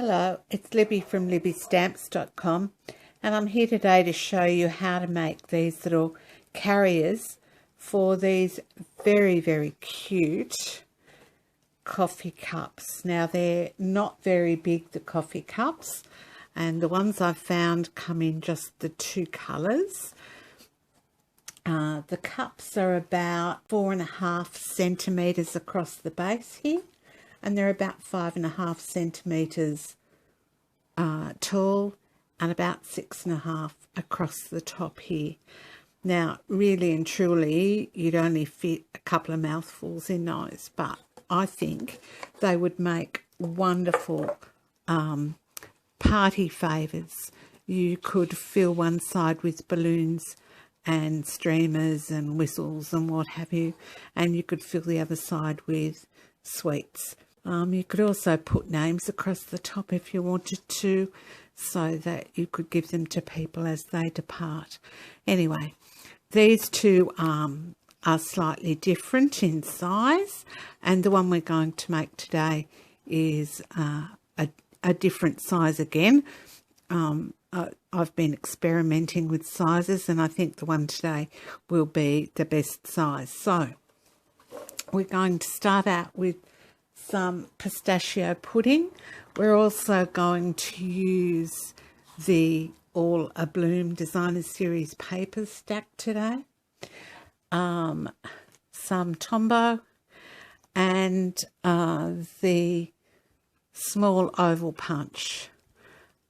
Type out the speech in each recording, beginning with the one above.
Hello, it's Libby from libbystamps.com, and I'm here today to show you how to make these little carriers for these very, very cute coffee cups. Now, they're not very big, the coffee cups, and the ones I've found come in just the two colours. The cups are about 4.5 centimetres across the base here, and they're about 5.5 centimetres tall and about 6.5 across the top here. Now, really and truly, you'd only fit a couple of mouthfuls in those, but I think they would make wonderful party favours. You could fill one side with balloons and streamers and whistles and what have you, and you could fill the other side with sweets. You could also put names across the top if you wanted to, so that you could give them to people as they depart. Anyway, these two are slightly different in size, and the one we're going to make today is a different size again. I've been experimenting with sizes, and I think the one today will be the best size. So we're going to start out with some pistachio pudding. We're also going to use the All A Bloom Designer Series paper stack today, some Tombow, and the small oval punch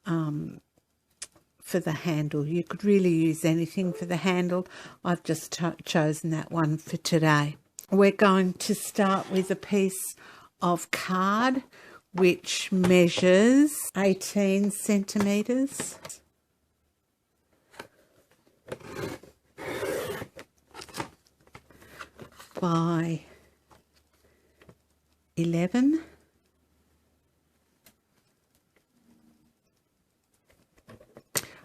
for the handle. You could really use anything for the handle. I've just chosen that one for today. We're going to start with a piece of card which measures 18 centimetres by 11.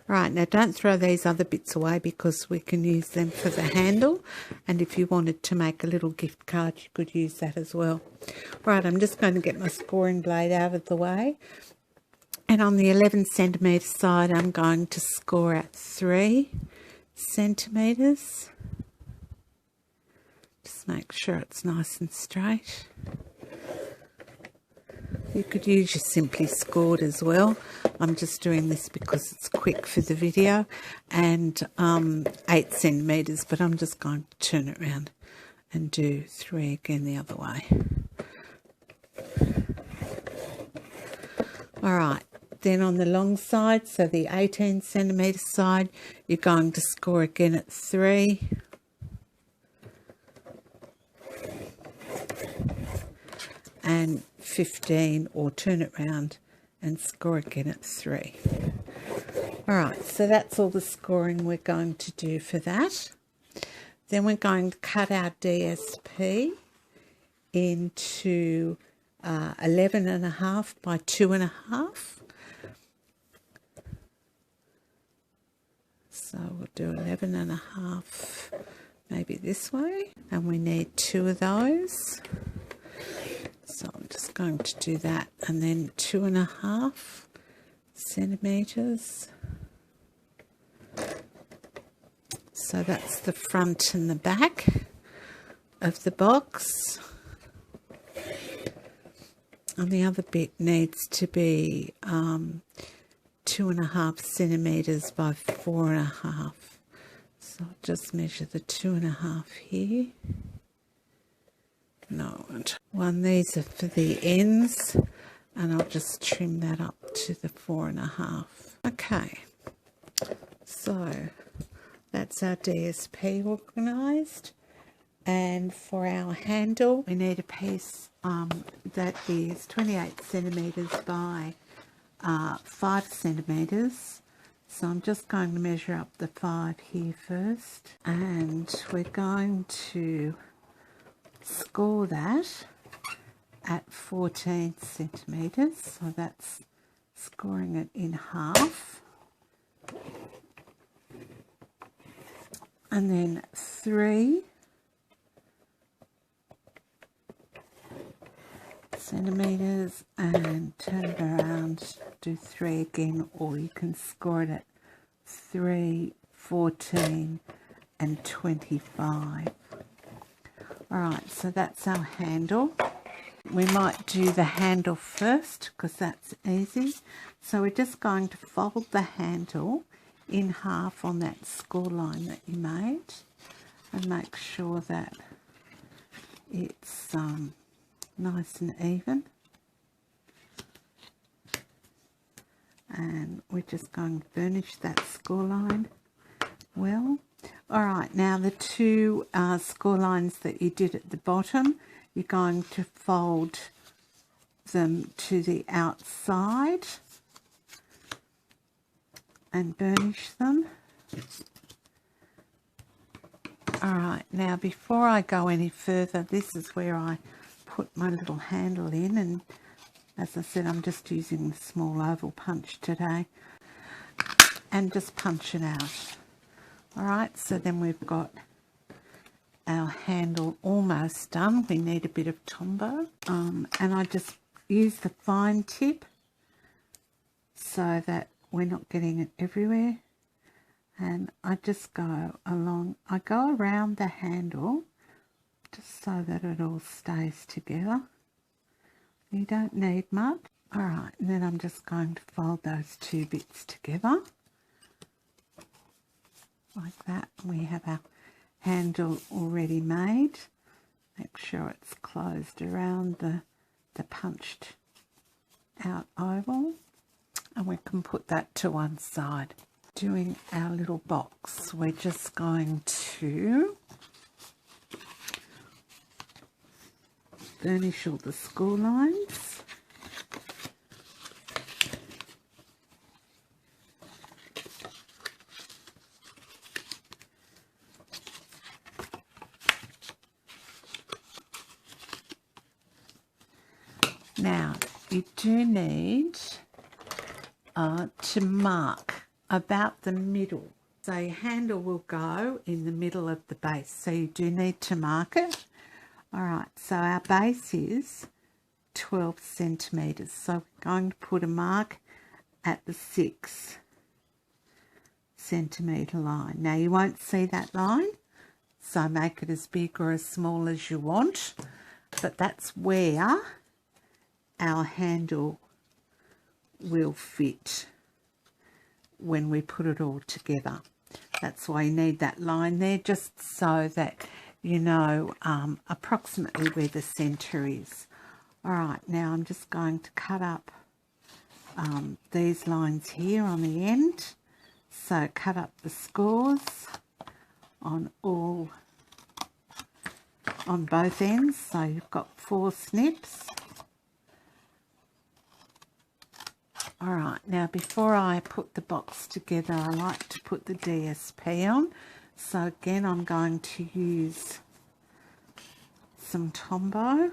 Right, now don't throw these other bits away because we can use them for the handle, and if you wanted to make a little gift card you could use that as well. Right, I'm just going to get my scoring blade out of the way, and on the 11 centimetre side I'm going to score at 3 centimetres. Just make sure it's nice and straight. You could use your Simply Scored as well. I'm just doing this because it's quick for the video, and 8 centimetres, but I'm just going to turn it around and do 3 again the other way. All right, then on the long side, so the 18 centimetre side, you're going to score again at 3. And 15, or turn it round and score again at 3. All right, so that's all the scoring we're going to do for that. Then we're going to cut our DSP into 11.5 by 2.5. So we'll do 11.5 maybe this way, and we need 2 of those. So I'm just going to do that, and then 2.5 centimetres. So that's the front and the back of the box. And the other bit needs to be 2.5 centimetres by 4.5. So I'll just measure the 2.5 here. No, these are for the ends, and I'll just trim that up to the 4.5. Okay, so that's our DSP organised, and for our handle we need a piece that is 28 centimetres by 5 centimetres. So I'm just going to measure up the 5 here first, and we're going to score that at 14 centimetres, so that's scoring it in half, and then 3 centimeters and turn it around, do 3 again, or you can score it at 3, 14 and 25. Alright, so that's our handle. We might do the handle first because that's easy. So we're just going to fold the handle in half on that score line that you made and make sure that it's nice and even. And we're just going to burnish that score line well. Alright, now the two score lines that you did at the bottom, you're going to fold them to the outside and burnish them. Alright, now before I go any further, this is where I put my little handle in, and as I said, I'm just using the small oval punch today, and just punch it out. Alright, so then we've got our handle almost done. We need a bit of Tombow, and I just use the fine tip so that we're not getting it everywhere, and I just go along, I go around the handle just so that it all stays together. You don't need much. Alright, and then I'm just going to fold those two bits together like that. We have our handle already made. Make sure it's closed around the punched out oval, and we can put that to one side. Doing our little box, we're just going to burnish all the score lines. Now, you do need to mark about the middle. So your handle will go in the middle of the base, so you do need to mark it. Alright, so our base is 12 centimetres, so we're going to put a mark at the 6 centimetre line. Now you won't see that line, so make it as big or as small as you want, but that's where our handle will fit when we put it all together. That's why you need that line there, just so that you know approximately where the centre is. Alright, now I'm just going to cut up these lines here on the end. So cut up the scores on both ends, so you've got 4 snips. Alright, now before I put the box together, I like to put the DSP on. So again, I'm going to use some Tombow,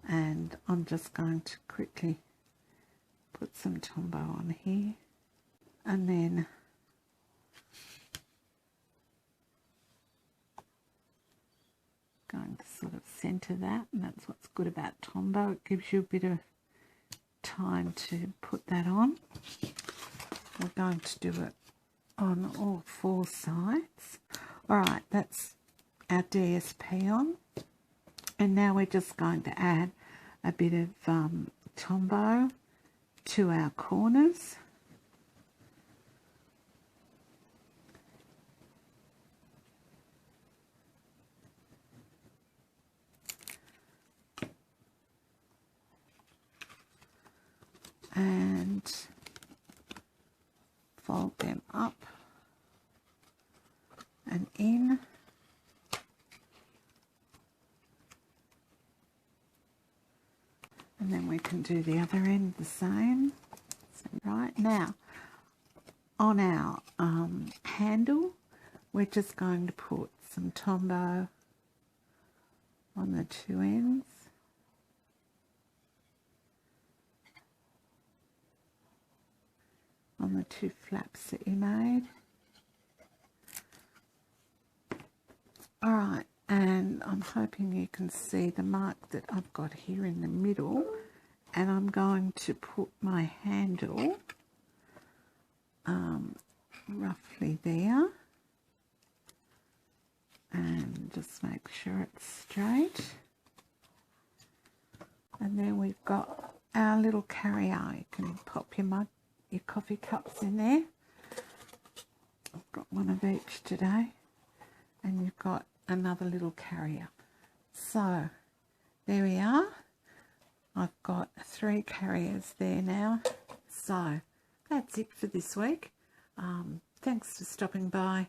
and I'm just going to quickly put some Tombow on here, and then going to sort of centre that, and that's what's good about Tombow. It gives you a bit of time to put that on. We're going to do it on all 4 sides. Alright, that's our DSP on, and now we're just going to add a bit of Tombow to our corners. And fold them up and in. And then we can do the other end the same. So right now, on our handle, we're just going to put some Tombow on the 2 ends. On the 2 flaps that you made. Alright, and And I'm hoping you can see the mark that I've got here in the middle, and I'm going to put my handle roughly there, and just make sure it's straight. And then we've got our little carrier. You can pop your coffee cups in there. I've got one of each today, and you've got another little carrier. So there we are. I've got 3 carriers there now. So that's it for this week. Thanks for stopping by.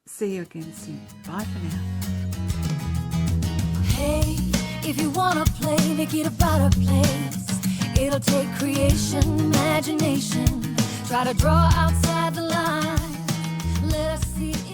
See you again soon. Bye for now. Hey, if you wanna play, make it about a place. It'll take creation, imagination. Try to draw outside the line. Let us see.